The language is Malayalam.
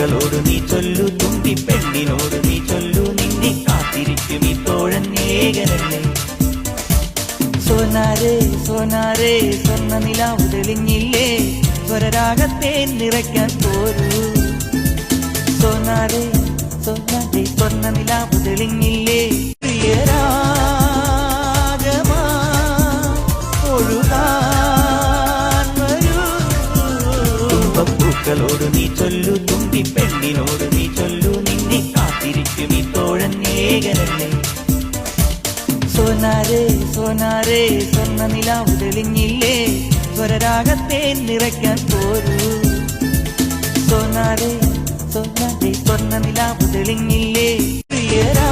പൂക്കളോട് നീ ചൊല്ലു, തുമ്പി പെണ്ണിനോട് നീ ചൊല്ലു, നിന്നെ കാത്തിരിക്കും ഈ തോഴൻ ഏകനല്ലേ. സോനാരേ സോനാരേ സ്വർണ്ണ നിലാവ് തെളിഞ്ഞില്ലേ, സ്വരരാഗത്തെ നിറയ്ക്കാൻ പോരൂ. സോനാരേ സോനാരേ സ്വർണ്ണ നിലാവ് തെളിഞ്ഞില്ലേ, പ്രിയരാഗമാ ഒഴുകാൻ വരൂ. തുമ്പപ്പൂക്കളോട് നീ ചൊല്ലു, തുമ്പി പെണ്ണിനോട് നീ ചൊല്ലു, നിന്നെ കാത്തിരിക്കും ഈ തോഴൻ ഏകനല്ലേ. സോനാരേ സോനാരേ സ്വർണ്ണ നിലാവ് തെളിഞ്ഞില്ലേ, സ്വരരാഗത്തെ നിറയ്ക്കാൻ പോരൂ. സോനാരേ സോനാരേ സ്വർണ്ണ നിലാവ് തെളിഞ്ഞില്ലേ, പ്രിയരാ